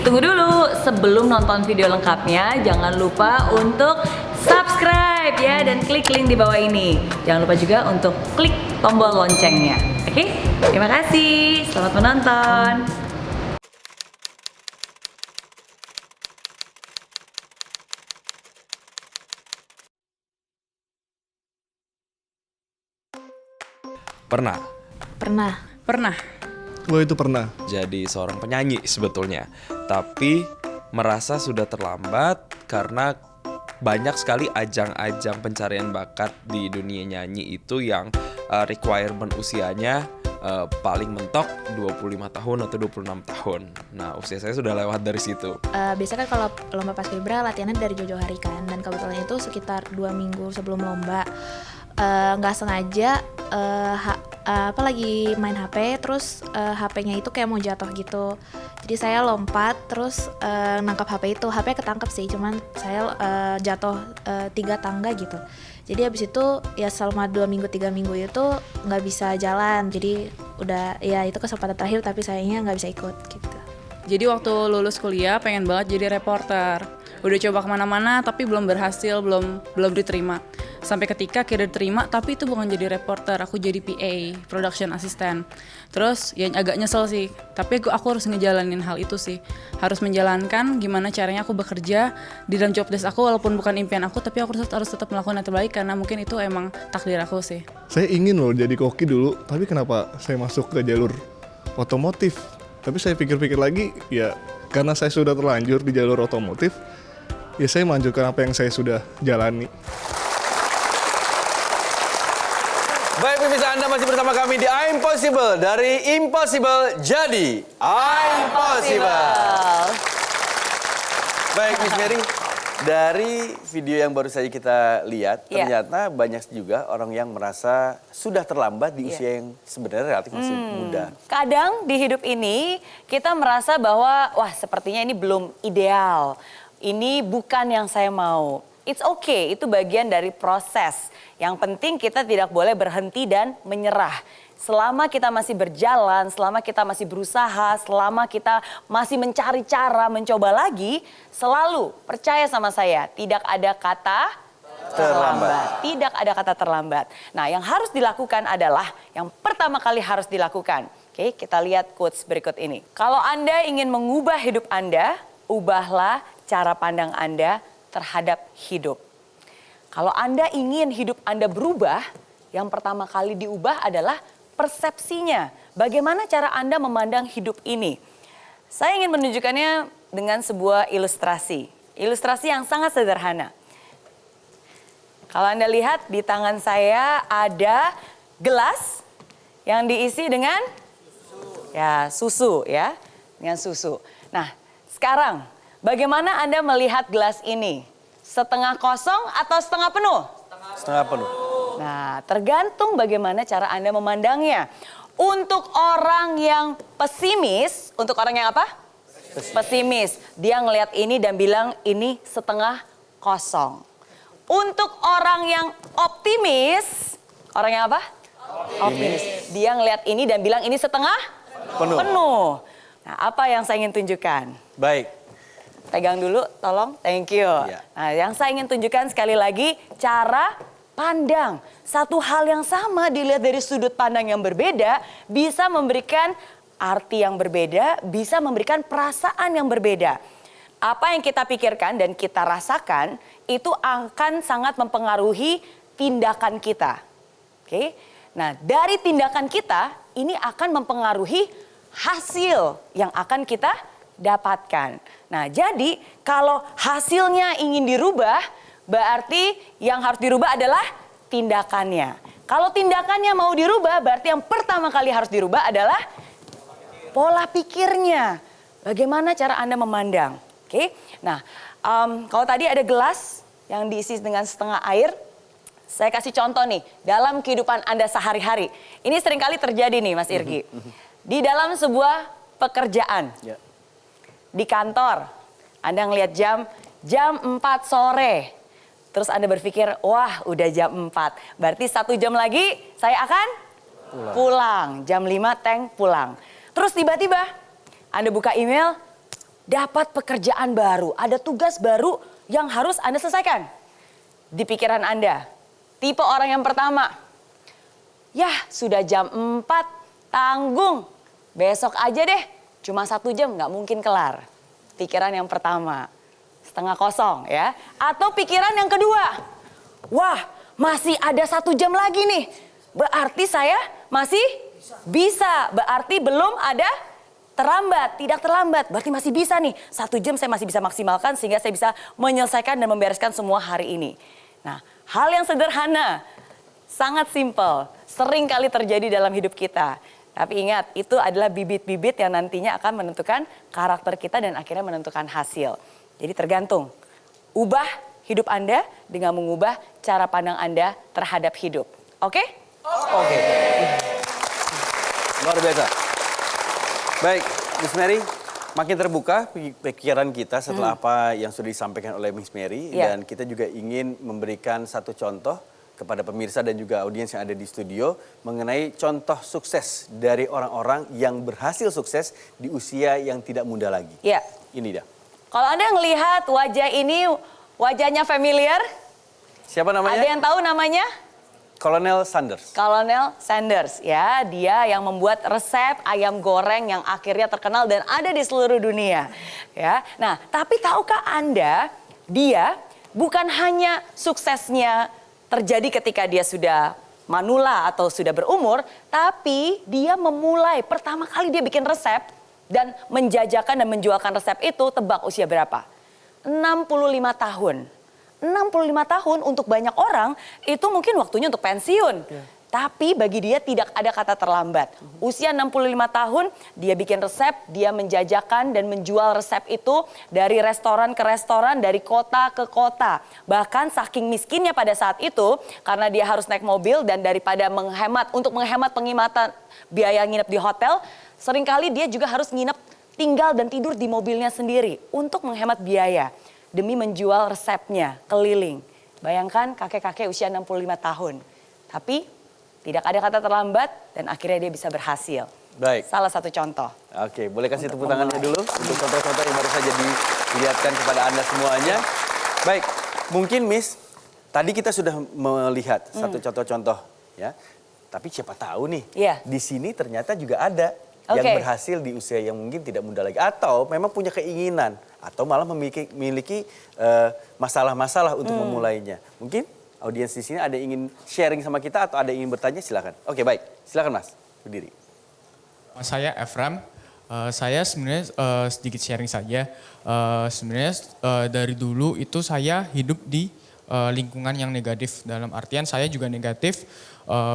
tunggu dulu. Sebelum nonton video lengkapnya, jangan lupa untuk subscribe ya dan klik link di bawah ini. Jangan lupa juga untuk klik tombol loncengnya. Oke? Terima kasih. Selamat menonton. Pernah Pernah. Gue itu pernah. jadi seorang penyanyi sebetulnya, tapi merasa sudah terlambat karena banyak sekali ajang-ajang pencarian bakat di dunia nyanyi itu yang requirement usianya paling mentok 25 tahun atau 26 tahun. Nah, usia saya sudah lewat dari situ. Biasanya kan kalau lomba Paskibra latihannya dari jauh-jauh hari kan, dan kebetulan itu sekitar 2 minggu sebelum lomba nggak sengaja lagi main HP, terus HP-nya itu kayak mau jatuh gitu. Jadi saya lompat terus nangkap HP itu, HP ketangkep sih, cuman saya jatuh 3 tangga gitu. Jadi habis itu ya selama 2 minggu 3 minggu itu nggak bisa jalan. Jadi udah ya itu kesempatan terakhir, tapi sayangnya nggak bisa ikut gitu. Jadi waktu lulus kuliah pengen banget jadi reporter. Udah coba kemana-mana tapi belum berhasil, belum diterima. Sampai ketika akhirnya diterima, tapi itu bukan jadi reporter, aku jadi PA, production assistant. Terus ya agak nyesel sih, tapi aku harus ngejalanin hal itu sih. Harus menjalankan gimana caranya aku bekerja di dalam job desk aku, walaupun bukan impian aku, tapi aku harus tetap melakukan yang terbaik karena mungkin itu emang takdir aku sih. Saya ingin loh jadi koki dulu, tapi kenapa saya masuk ke jalur otomotif? Tapi saya pikir-pikir lagi, ya karena saya sudah terlanjur di jalur otomotif, ya saya melanjutkan apa yang saya sudah jalani. Baik pemirsa, Anda masih bersama kami di I'm Possible. Dari Impossible jadi I'm Possible. Baik Miss Mary, dari video yang baru saja kita lihat, ternyata banyak juga orang yang merasa sudah terlambat di usia yang sebenarnya relatif masih muda. Kadang di hidup ini kita merasa bahwa wah sepertinya ini belum ideal. Ini bukan yang saya mau. It's okay, itu bagian dari proses. Yang penting kita tidak boleh berhenti dan menyerah. Selama kita masih berjalan, selama kita masih berusaha, selama kita masih mencari cara, mencoba lagi, selalu percaya sama saya, tidak ada kata terlambat. Tidak ada kata terlambat. Nah, yang harus dilakukan adalah yang pertama kali harus dilakukan. Oke, kita lihat quotes berikut ini. Kalau Anda ingin mengubah hidup Anda, ubahlah cara pandang Anda terhadap hidup. Kalau Anda ingin hidup Anda berubah, yang pertama kali diubah adalah persepsinya. Bagaimana cara Anda memandang hidup ini? Saya ingin menunjukkannya dengan sebuah ilustrasi. Ilustrasi yang sangat sederhana. Kalau Anda lihat di tangan saya ada gelas yang diisi dengan susu ya, dengan susu. Nah, sekarang bagaimana Anda melihat gelas ini? Setengah kosong atau setengah penuh? Setengah penuh. Nah, tergantung bagaimana cara Anda memandangnya. Untuk orang yang pesimis, untuk orang yang apa? Pesimis. Dia ngelihat ini dan bilang ini setengah kosong. Untuk orang yang optimis, orang yang apa? Optimis. Dia ngelihat ini dan bilang ini setengah penuh. Nah, apa yang saya ingin tunjukkan? Baik. Pegang dulu, tolong. Thank you. Ya. Nah, yang saya ingin tunjukkan sekali lagi, cara pandang. Satu hal yang sama dilihat dari sudut pandang yang berbeda, bisa memberikan arti yang berbeda, bisa memberikan perasaan yang berbeda. Apa yang kita pikirkan dan kita rasakan, itu akan sangat mempengaruhi tindakan kita. Oke? Nah, dari tindakan kita, ini akan mempengaruhi hasil yang akan kita dapatkan. Nah, jadi kalau hasilnya ingin dirubah, berarti yang harus dirubah adalah tindakannya. Kalau tindakannya mau dirubah, berarti yang pertama kali harus dirubah adalah pola pikirnya. Bagaimana cara Anda memandang? Oke. Nah, kalau tadi ada gelas yang diisi dengan setengah air, saya kasih contoh nih, dalam kehidupan Anda sehari-hari. Ini seringkali terjadi nih Mas Irgi. Di dalam sebuah pekerjaan. Di kantor, Anda ngelihat jam 4 sore. Terus Anda berpikir, wah udah jam 4. Berarti 1 jam lagi saya akan pulang. Jam 5 pulang. Terus tiba-tiba Anda buka email, dapat pekerjaan baru, ada tugas baru yang harus Anda selesaikan. Di pikiran Anda, tipe orang yang pertama, yah sudah jam 4, tanggung, besok aja deh, cuma 1 jam nggak mungkin kelar. Pikiran yang pertama, setengah kosong ya. Atau pikiran yang kedua, wah masih ada 1 jam lagi nih, berarti saya masih bisa, berarti belum ada terlambat, tidak terlambat, berarti masih bisa nih. 1 jam saya masih bisa maksimalkan sehingga saya bisa menyelesaikan dan membereskan semua hari ini. Nah, hal yang sederhana, sangat simpel, sering kali terjadi dalam hidup kita. Tapi ingat, itu adalah bibit-bibit yang nantinya akan menentukan karakter kita dan akhirnya menentukan hasil. Jadi tergantung, ubah hidup Anda dengan mengubah cara pandang Anda terhadap hidup. Oke? Oke. Luar biasa. Baik, Miss Mary, makin terbuka pikiran kita setelah apa yang sudah disampaikan oleh Miss Mary. Yeah. Dan kita juga ingin memberikan satu contoh kepada pemirsa dan juga audiens yang ada di studio mengenai contoh sukses dari orang-orang yang berhasil sukses di usia yang tidak muda lagi. Ya. Ini dia. Kalau Anda ngelihat wajah ini, wajahnya familiar, Siapa namanya? ada yang tahu namanya? Kolonel Sanders. Kolonel Sanders, ya, dia yang membuat resep ayam goreng yang akhirnya terkenal dan ada di seluruh dunia, ya. Nah, tapi tahukah Anda, dia bukan hanya suksesnya terjadi ketika dia sudah manula atau sudah berumur, tapi dia memulai pertama kali dia bikin resep dan menjajakan dan menjualkan resep itu, tebak usia berapa? 65 tahun. 65 tahun untuk banyak orang itu mungkin waktunya untuk pensiun. Tapi bagi dia tidak ada kata terlambat. Usia 65 tahun dia bikin resep, dia menjajakan dan menjual resep itu dari restoran ke restoran, dari kota ke kota. Bahkan saking miskinnya pada saat itu karena dia harus naik mobil dan daripada untuk menghemat pengimatan biaya nginep di hotel, seringkali dia juga harus nginep tinggal dan tidur di mobilnya sendiri untuk menghemat biaya. Demi menjual resepnya keliling. Bayangkan kakek-kakek usia 65 tahun. Tapi tidak ada kata terlambat dan akhirnya dia bisa berhasil. Baik. Salah satu contoh. Oke, boleh kasih tepuk tangannya dulu untuk contoh-contoh yang baru saja dilihatkan kepada Anda semuanya. Baik, mungkin Miss, tadi kita sudah melihat satu contoh-contoh ya. Tapi siapa tahu nih, Iya. di sini ternyata juga ada yang berhasil di usia yang mungkin tidak muda lagi. Atau memang punya keinginan. Atau malah memiliki masalah-masalah untuk memulainya. Mungkin audiens di sini ada yang ingin sharing sama kita atau ada yang ingin bertanya, silakan. Oke, baik. Silakan Mas, berdiri. Saya Efram. Saya sebenarnya sedikit sharing saja. Sebenarnya dari dulu itu saya hidup di lingkungan yang negatif. Dalam artian saya juga negatif,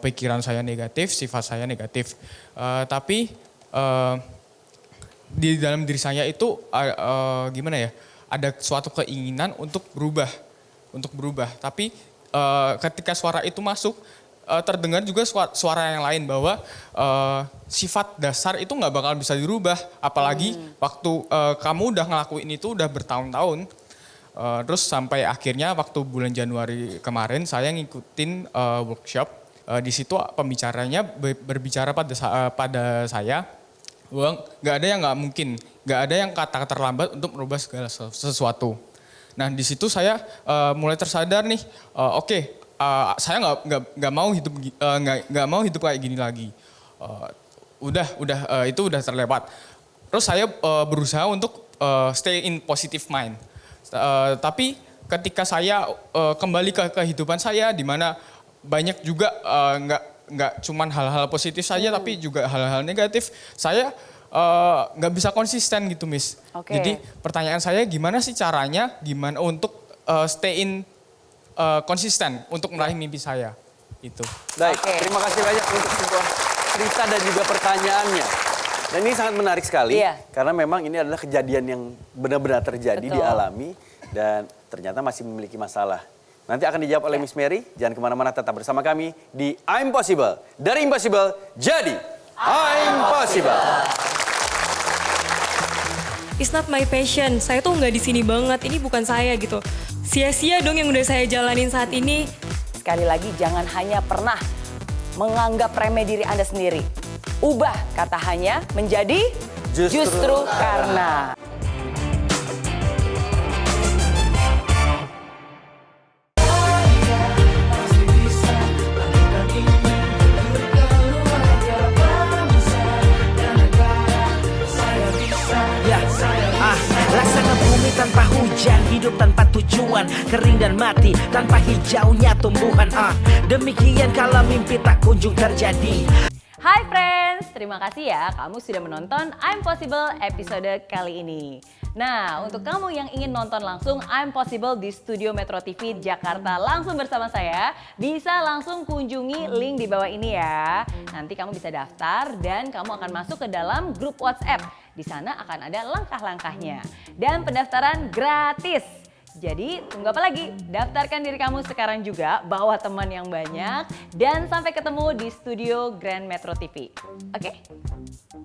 pikiran saya negatif, sifat saya negatif. Tapi di dalam diri saya itu gimana ya? Ada suatu keinginan untuk berubah. Tapi ketika suara itu masuk, terdengar juga suara yang lain bahwa sifat dasar itu nggak bakal bisa dirubah. Apalagi waktu kamu udah ngelakuin itu udah bertahun-tahun. Terus sampai akhirnya waktu bulan Januari kemarin saya ngikutin workshop. Di situ pembicaranya berbicara pada saya bahwa nggak ada yang nggak mungkin, nggak ada yang kata terlambat untuk merubah segala sesuatu. Nah di situ saya mulai tersadar nih, oke, saya nggak mau hidup kayak gini lagi. Itu udah terlewat. Terus saya berusaha untuk stay in positive mind. Tapi ketika saya kembali ke kehidupan saya, di mana banyak juga nggak cuman hal-hal positif saja, tapi juga hal-hal negatif. Saya nggak bisa konsisten gitu, Miss. Oke. Jadi pertanyaan saya gimana sih caranya, gimana untuk stay in konsisten untuk meraih mimpi saya itu. Baik, terima kasih banyak untuk sebuah cerita dan juga pertanyaannya. Dan ini sangat menarik sekali, karena memang ini adalah kejadian yang benar-benar terjadi, dialami, dan ternyata masih memiliki masalah. Nanti akan dijawab oleh Miss Mary. Jangan kemana-mana, tetap bersama kami di I'm Possible. Dari Impossible jadi I'm Possible. It's not my passion. Saya tuh nggak di sini banget. Ini bukan saya gitu. Sia-sia dong yang udah saya jalanin saat ini. Sekali lagi jangan hanya pernah menganggap remeh diri Anda sendiri. Ubah kata hanya menjadi justru karena. hidup tanpa tujuan, kering dan mati tanpa hijaunya tumbuhan. Demikian kalau mimpi tak kunjung terjadi. Hai friends, terima kasih ya kamu sudah menonton I'm Possible episode kali ini. Nah, untuk kamu yang ingin nonton langsung I'm Possible di Studio Metro TV Jakarta langsung bersama saya, bisa langsung kunjungi link di bawah ini ya. Nanti kamu bisa daftar dan kamu akan masuk ke dalam grup WhatsApp. Di sana akan ada langkah-langkahnya. Dan pendaftaran gratis. Jadi tunggu apa lagi? Daftarkan diri kamu sekarang juga, bawa teman yang banyak, dan sampai ketemu di studio Grand Metro TV. Oke?